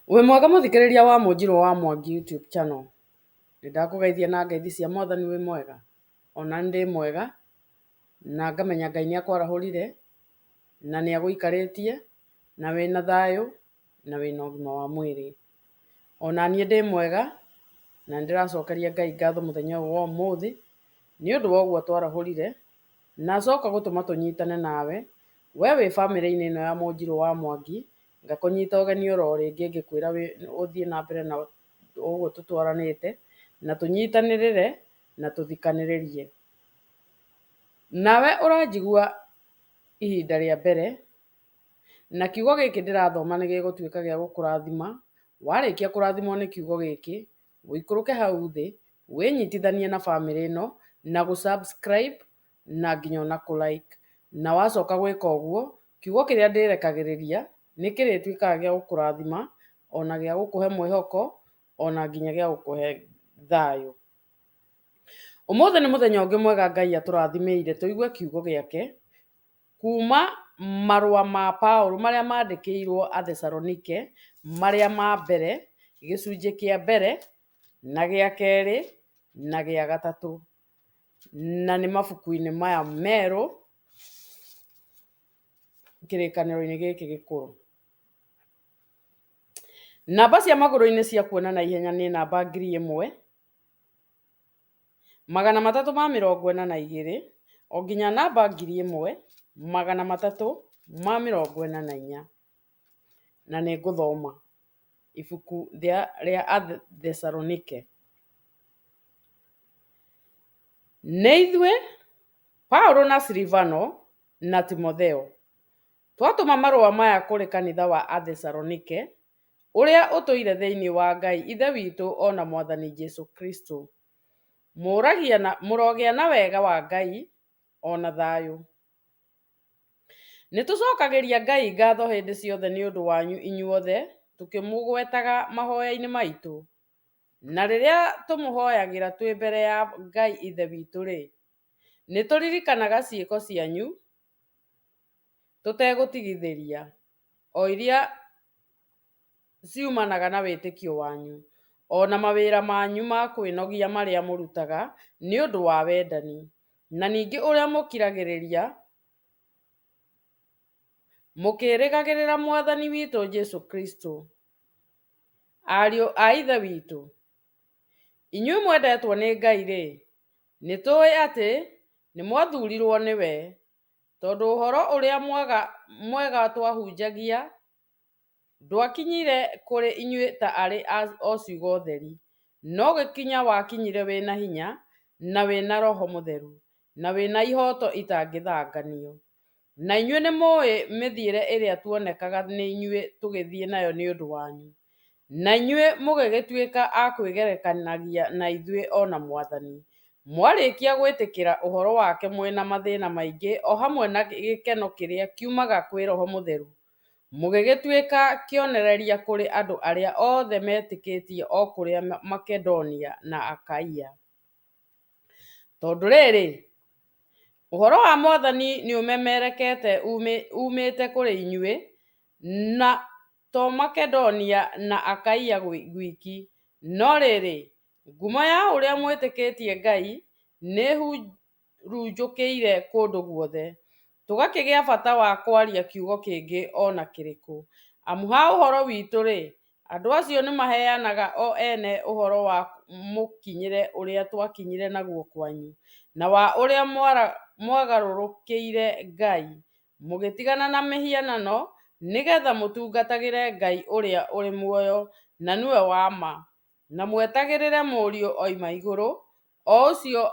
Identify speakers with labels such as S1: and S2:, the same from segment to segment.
S1: Wĩ mwega mũthikĩrĩria wa Mũnjirũ wa Mwangi YouTube channel. Nĩndakũgeithia na ngeithi cia Mwathani wĩ mwega. Ona ndĩ mwega na ngamenya Ngai nĩakwarahũrire na nĩagũikarĩtie na wĩna thayũ na wĩna ũgima wa mwĩrĩ. Ona niĩ ndĩ mwega na ndĩracokeria Ngai ngatho mũthenya ũyũ wa ũmũthĩ nĩ ũndũ wa ũguo twarahũrire na acoka gũtũma tũnyitane nawe we wĩ bamĩrĩ-inĩ ĩno ya Mũnjirũ wa Mwangi, ngakũnyita ũgeni oro rĩngĩ ngĩkwĩra ũthiĩ na mbere na ũguo tũtwaranĩte na tũnyitanĩrĩre na tũthikanĩrĩrie. Nawe ũranjigua ihinda rĩa mbere na kiugo gĩkĩ ndĩrathoma nĩ gĩgũtuĩka gĩa gũkũrathima. Warĩkia kũrathimwo nĩ kiugo gĩkĩ, ũikũrũke hau thĩ wĩnyitithanie na bamĩrĩ ĩno na gũ subscribe na nginya ona kũ-like. Na wacoka gwĩka ũguo, kiugo kĩrĩa ndĩrekagĩrĩria nĩ kĩrĩtuĩkaga gĩa gũkũrathima, ona gĩa gũkũhe mwĩhoko, ona nginya gĩa gũkũhe thayũ. Ũmũthĩ nĩ mũthenya ũngĩ mwega Ngai atũrathimĩire tũigue kiugo gĩake kuma marũa ma Paũlũ marĩa mandĩkĩirwo Athesalonike, marĩa ma mbere, gĩcunjĩ kĩa mbere na gĩa kerĩ na gĩa gatatũ, na nĩ mabuku-inĩ maya merũ kĩrĩkanĩro-inĩ gĩkĩ gĩkũrũ. Namba cia magũrũ-inĩ cia kuona na ihenya nĩ namba 1342 o nginya namba 1344. Na nĩ ngũthoma ibuku rĩa Athesalonike. Nĩ ithuĩ Paũlũ na Silivano na Timotheo twatũma marũa maya kũrĩ kanitha wa Athesalonike ũrĩa ũtũire thĩinĩ wa Ngai ithe witũ ona Mwathani Jesũ Kristo. Mũrogĩa na wega wa Ngai ona thayũ. Nĩtũcokagĩria Ngai ngatho hĩndĩ ciothe nĩ ũndũ wanyu inyuothe, tũkĩmũgwetaga mahoya-inĩ maitũ. Na rĩrĩa tũmũhoyagĩra twĩ mbere ya Ngai ithe witũ-rĩ, nĩtũririkanaga ciĩko cianyu tũtegũtigithĩria, o iria ciumanaga na wĩtĩkio wanyu, ona mawĩra manyu ma kwĩnogia marĩa mũrutaga nĩ ũndũ wa wendani, na ningĩ ũrĩa mũkiragĩrĩria mũkĩrĩgagĩrĩra Mwathani witũ Jesũ Kristo. Ariũ a ithe witũ, inyuĩ mwendetwo nĩ Ngai-rĩ, nĩtũĩ atĩ nĩmwathurirwo nĩwe, tondũ ũhoro ũrĩa mwega twahunjagia ndwakinyire kũrĩ inyuĩ ta arĩ o ciugo theri, no gĩkinya wakinyire wĩna hinya na wĩna Roho Mũtheru na wĩna ihoto itangĩthanganio. Na inyuĩ nĩmũĩ mĩthiĩre ĩrĩa tuonekaga nĩ inyuĩ tũgĩthiĩ nayo nĩ ũndũ wanyu, na inyuĩ mũgĩgĩtuĩka a kwĩgerekanagia na ithuĩ ona Mwathani. Mwarĩkia gwĩtĩkĩra ũhoro wake mwĩna mathĩna maingĩ o hamwe na gĩkeno kĩrĩa kiumaga kwĩ Roho Mũtheru, mũgĩgĩtuĩka kĩonereria kũrĩ andũ arĩa othe metĩkĩtie o kũrĩa Makedonia na Akaia. Tondũ rĩrĩ, ũhoro wa Mwathani nĩũmemerekete umĩte kũrĩ inyuĩ, na to Makedonia na Akaia gwiki, no rĩrĩ, ngumo ya ũrĩa mwĩtĩkĩtie Ngai nĩhurunjũkĩire kũndũ guothe. Tũgakĩgĩa bata wa kwaria kiugo kĩngĩ ona kĩrĩkũ. Amu ha ũhoro witũ-rĩ, andũ acio nĩmaheanaga o ene ũhoro wa mũkinyĩre ũrĩa twakinyire naguo kwanyu, na wa ũrĩa mwagarũrũkĩire Ngai, mũgĩtigana na mĩhianano, nĩgetha mũtungatagĩre Ngai ũrĩa ũrĩ muoyo na nĩwe wa ma, na mwetagĩrĩre mũriũ oima igũrũ, o ũcio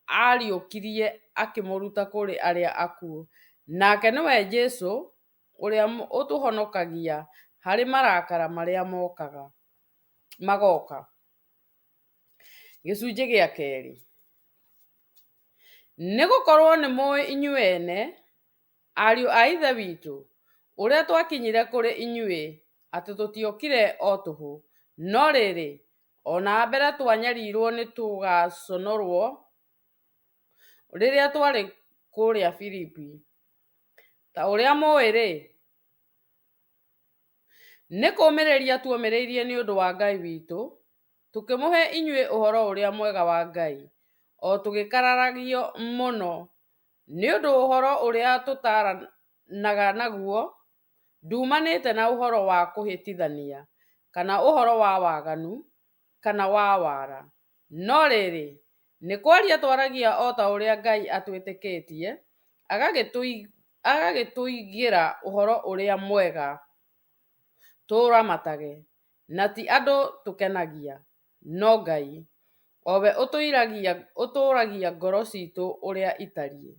S1: ariũkirie akĩmũruta kũrĩ arĩa akuũ. Nake nĩwe Jesũ ũrĩa ũtũhonokagia harĩ marakara marĩa magoka. Gĩcunjĩ gĩa kerĩ. Nĩgũkorwo nĩmũĩ inyuĩ ene, ariũ a ithe witũ, ũrĩa twakinyire kũrĩ inyuĩ, atĩ tũtiokire o tũhũ, no rĩrĩ, ona mbere twanyarirwo nĩ tũgaconorwo rĩrĩa twarĩ kũrĩa Filipi. Ta ũrĩa mũĩ-rĩ, nĩ kũũmĩrĩria tuomĩrĩirie nĩ ũndũ wa Ngai witũ, tũkĩmũhe inyuĩ ũhoro ũrĩa mwega wa Ngai, o tũgĩkararagio mũno nĩ ũndũ ũhoro ũrĩa tũtaaranaga naguo nduumanĩte na ũhoro wa kũhĩtithania, kana ũhoro wa waganu, kana wa wara, no rĩrĩ, nĩ kwaria twaragia o ta ũrĩa Ngai atwĩtĩkĩtie, agagĩtũigĩra ũhoro ũrĩa mwega tũũramatage, na ti andũ tũkenagia, no Ngai, o we ũtũũragia ngoro ciitũ ũrĩa itariĩ.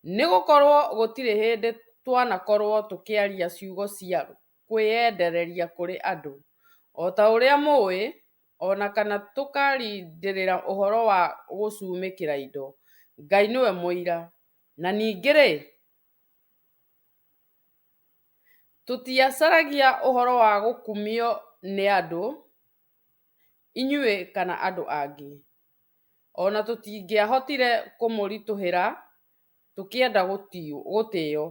S1: Nĩ gũkorwo gũtirĩ hĩndĩ twanakorwo tũkĩaria ciugo cia kwĩyendereria kũrĩ andũ, o ta ũrĩa mũũĩ, o na kana tũkarindĩrĩra ũhoro wa gũcumĩkĩra indo. Ngai nĩwe mũira. Na ningĩ-rĩ, tũtiacaragia ũhoro wa gũkumio nĩ andũ, inyuĩ kana andũ angĩ, o na tũtingĩahotire kũmũritũhĩra tũkĩenda gũtĩĩo,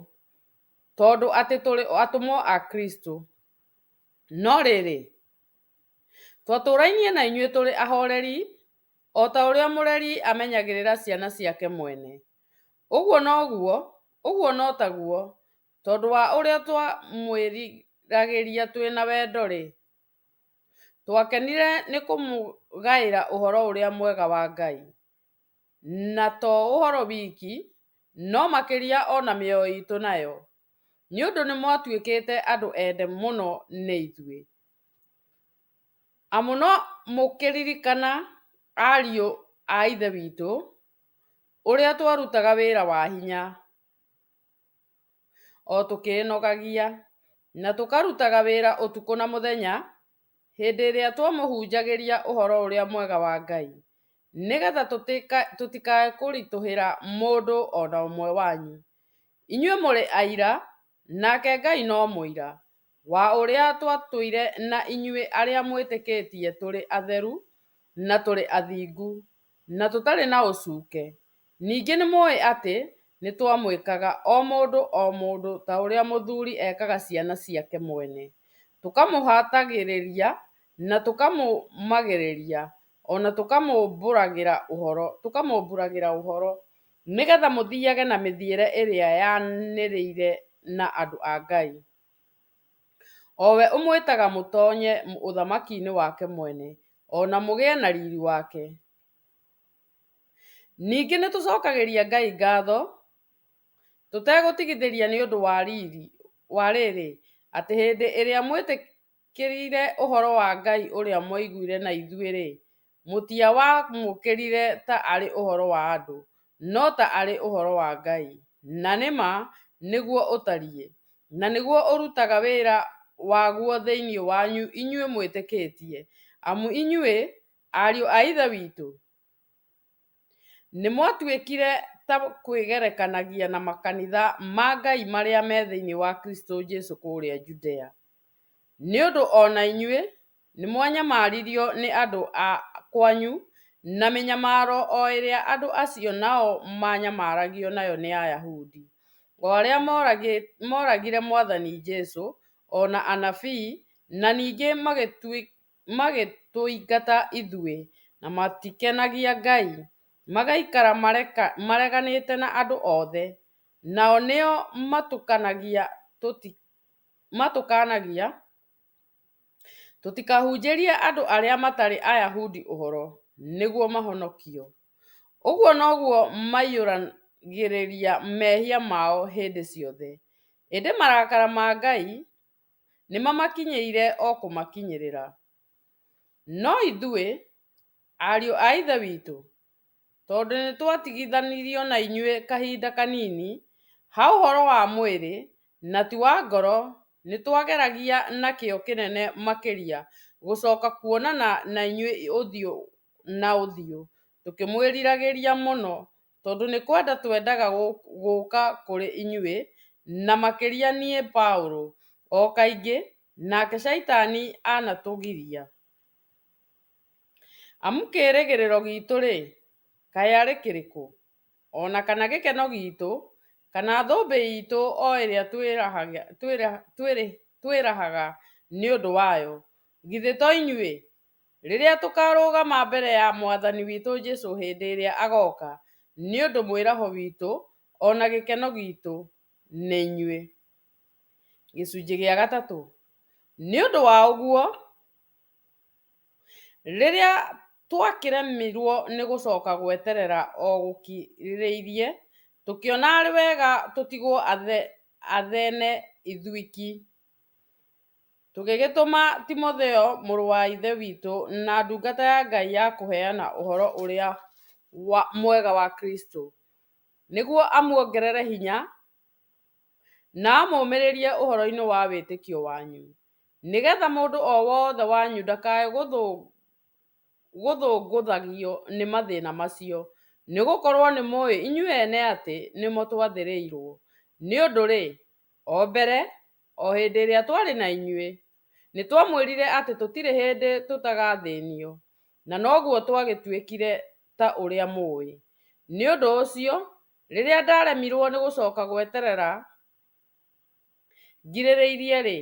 S1: tondũ atĩ tũrĩ atũmwo a Kristo. No rĩrĩ, twatũũrainie na inyuĩ tũrĩ ahoreri, o ta ũrĩa mũreri amenyagĩrĩra ciana ciake mwene. Ũguo no taguo, tondũ wa ũrĩa twamwĩriragĩria twĩna wendo-rĩ, twakenire nĩ kũmũgaĩra ũhoro ũrĩa mwega wa Ngai, na to ũhoro wiki, no makĩria o na mĩoyo itũ nayo, nĩ ũndũ nĩ mwatuĩkĩte andũ ende mũno nĩ ithuĩ. Amu no mũkĩririkana, ariũ a Ithe witũ, ũrĩa twarutaga wĩra wa hinya, o tũkĩĩnogagia, na tũkarutaga wĩra ũtukũ na mũthenya, hĩndĩ ĩrĩa twamũhunjagĩria ũhoro ũrĩa mwega wa Ngai, nĩgetha tũtikae kũritũhĩra mũndũ o na ũmwe wanyu. Inyuĩ mũrĩ aira, nake Ngai no mũira, wa ũrĩa twatũire na inyuĩ arĩa mwĩtĩkĩtie tũrĩ atheru, na tũrĩ athingu, na tũtarĩ na ũcuuke. Ningĩ nĩmũũĩ atĩ nĩtwamwĩkaga o mũndũ ta ũrĩa mũthuri ekaga ciana ciake mwene, tũkamũhatagĩrĩria na tũkamũmagĩrĩria, o na tũkamũmbũragĩra ũhoro, nĩgetha mũthiage na mĩthiĩre ĩrĩa yanĩrĩire na andũ a Ngai, o we ũmwĩtaga mũtoonye ũthamaki-inĩ wake mwene, o na mũgĩe na riiri wake. Ningĩ nĩtũcokagĩria Ngai ngatho, tũtegũtigithĩria nĩ ũndũ wa rĩrĩ, atĩ hĩndĩ ĩrĩa mwetĩkĩrire ũhoro wa Ngai ũrĩa mwaiguire na ithuĩ-rĩ, mũtiawamũkĩrire ta arĩ ũhoro wa andũ, no ta arĩ ũhoro wa Ngai, na nĩma nĩguo ũtariĩ, na nĩguo ũrutaga wĩra waguo thĩinĩ wanyu inyuĩ mwĩtĩkĩtie, amu inyuĩ, ariũ a Ithe witũ, nĩmwatuĩkire ta kwĩgerekanagia na makanitha ma Ngai marĩa me thĩinĩ wa Kristo Jesũ kũrĩa Judea. Nĩ ũndũ o na inyuĩ nĩmwanyamaririo nĩ andũ a kwanyu na mĩnyamaro o ĩrĩa andũ acio nao manyamaragio nayo nĩ Ayahudi, o arĩa moragire Mwathani Jesũ, o na anabii, na ningĩ magĩtũingata ithuĩ, na matikenagia Ngai, magaikara mareganĩte na andũ othe, nao nĩo matũkanagia tũtikahunjĩrie andũ arĩa matarĩ Ayahudi ũhoro, nĩguo mahonokio. Ũguo noguo maiyũragĩrĩria mehia mao hĩndĩ ciothe. Ĩndĩ marakara ma Ngai nĩmamakinyĩire o kũmakinyĩrĩra. No ithuĩ, ariũ a Ithe witũ, tondũ nĩtwatigithanirio na inyuĩ kahinda kanini ha ũhoro wa mwĩrĩ na ti wa ngoro, nĩtwageragia na kĩyo kĩnene makĩria gũcoka kuonana na inyuĩ ũthiũ na ũthiũ, tũkĩmwĩriragĩria mũno, tondũ nĩ kwenda twendaga gũũka kũrĩ inyuĩ, na makĩria niĩ Paũlũ, o kaingĩ, nake Shaitani anatũgiria. Amu kĩĩrĩgĩrĩro giitũ-rĩ, kaĩ arĩ kĩrĩkũ? O na kana gĩkeno giitũ, kana thũmbĩ itũ o ĩrĩa twĩrahaga nĩ ũndũ wayo. Githĩ to inyuĩ? Rĩrĩa tũkarũgama mbere ya Mwathani witũ Jesũ hĩndĩ ĩrĩa agoka, nĩ ũndũ mwĩraho witũ ona gĩkeno gitũ nĩ inyuĩ. Gĩcunjĩ gĩa gatatũ. Nĩ ũndũ wa ũguo, rĩrĩa twakĩremirwo nĩ gũcoka gweterera o gũkirĩrĩirie, tũkĩona arĩ wega tũtigwo athene ithwiki, tũgĩgĩtũma Timotheo mũrũ wa ithe witũ na ndungata ya Ngai ya kũheana ũhoro ũrĩa mwega wa Kristo, nĩguo amuongerere hinya na amũmĩrĩrie ũhoro-inĩ wa wĩtĩkio wanyu, nĩgetha mũndũ o wothe wanyu ndakae gũthũngũthagio nĩ mathĩna macio, nĩgũkorwo nĩmũĩ inyuĩ ene atĩ nĩmo twathĩrĩirwo. Nĩ ũndũ-rĩ, o mbere, o hĩndĩ ĩrĩa twarĩ na inyuĩ, nĩtwamwĩrire atĩ tũtirĩ hĩndĩ tũtagathĩnio, na noguo twagĩtuĩkire ta ũrĩa mũĩ. Nĩ ũndũ ũcio, rĩrĩa ndaremirwo nĩ gũcoka gweterera ngirĩrĩirie-rĩ,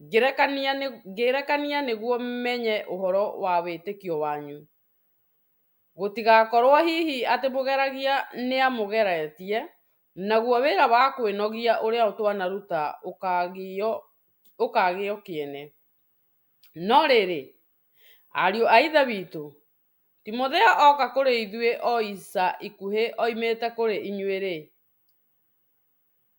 S1: ngĩrekania nĩguo menye ũhoro wa wĩtĩkio wanyu, gũtigakorwo hihi atĩ mũgeragia nĩamũgeretie, naguo wĩra wa kwĩnogia ũrĩa twanaruta ũkagĩo kĩene. No rĩrĩ, ariũ a ithe witũ, Timotheo oka kũrĩ ithuĩ o ica ikuhĩ oimĩte kũrĩ inyuĩ-rĩ,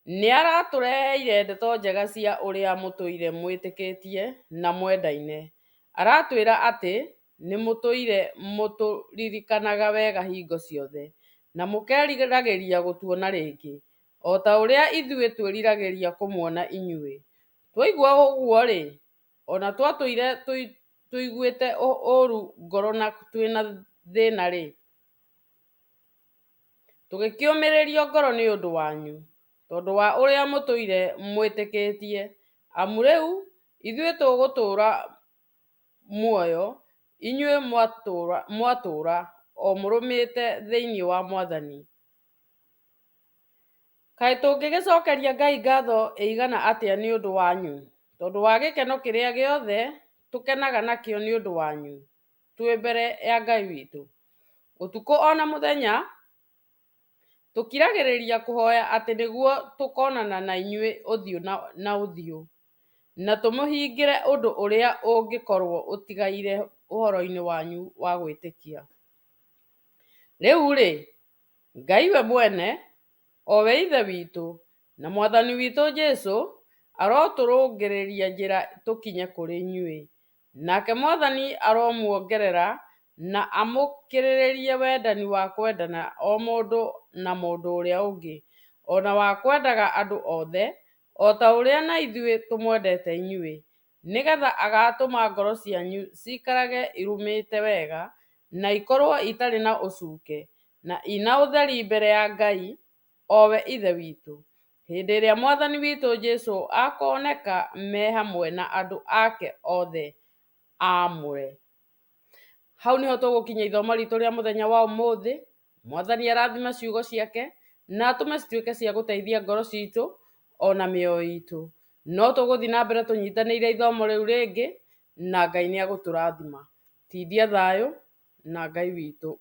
S1: nĩaratũreheire ndeto njega cia ũrĩa mũtũire mwĩtĩkĩtie na mwendaine. Aratwĩra atĩ nĩmũtũire mũtũririkanaga wega hingo ciothe, na mũkeriragĩria gũtuona rĩngĩ, o ta ũrĩa ithuĩ twĩriragĩria kũmuona inyuĩ. Twaigua ũguo-rĩ, ona twatũire tũiguĩte ũũru ngoro na twĩna thĩna-rĩ, tũgĩkĩũmĩrĩrio ngoro nĩ ũndũ wanyu, tondũ wa ũrĩa mũtũire mwĩtĩkĩtie, amu rĩu ithuĩ tũgũtũũra muoyo, inyuĩ mwatũũra o mũrũmĩte thĩinĩ wa Mwathani. Kaĩ tũngĩgĩcokeria Ngai ngatho ĩigana atĩa nĩ ũndũ wanyu, tondũ wa gĩkeno kĩrĩa gĩothe tũkenaga nakĩo nĩ ũndũ wanyu twĩ mbere ya Ngai witũ. Ũtukũ ona mũthenya tũkiragĩrĩria kũhoya atĩ nĩguo tũkonana na inyuĩ ũthiũ na ũthiũ, na tũmũhingĩre ũndũ ũrĩa ũngĩkorwo ũtigaire ũhoro-inĩ wanyu wa gwĩtĩkia. Rĩu-rĩ, Ngai we mwene, o we ithe witũ na Mwathani witũ Jesũ, arotũrũngĩrĩria njĩra tũkinye kũrĩ inyuĩ. Nake Mwathani aromuongerera na amũkĩrĩrĩrie wendani wa kwendana o mũndũ na mũndũ ũrĩa ũngĩ, ona wa kwendaga andũ othe, o ta ũrĩa na ithuĩ tũmwendete inyuĩ, nĩgetha agatũma ngoro cianyu ciikarage irũmĩte wega, na ikorwo itarĩ na ũcuuke, na ina ũtheri mbere ya Ngai, o we ithe witũ, hĩndĩ ĩrĩa Mwathani witũ Jesũ akoneka me hamwe na andũ ake othe aamũre. Hau nĩho tũgũkinyia ithomo ritũ rĩa mũthenya wa ũmũthĩ. Mwathani arathime ciugo ciake na atũme cituĩke cia gũteithia ngoro citũ ona mĩoyo itũ. No tũgũthiĩ na mbere tũnyitanĩire ithomo rĩu rĩngĩ, na Ngai nĩagũtũrathima. Tindia thayũ na Ngai witũ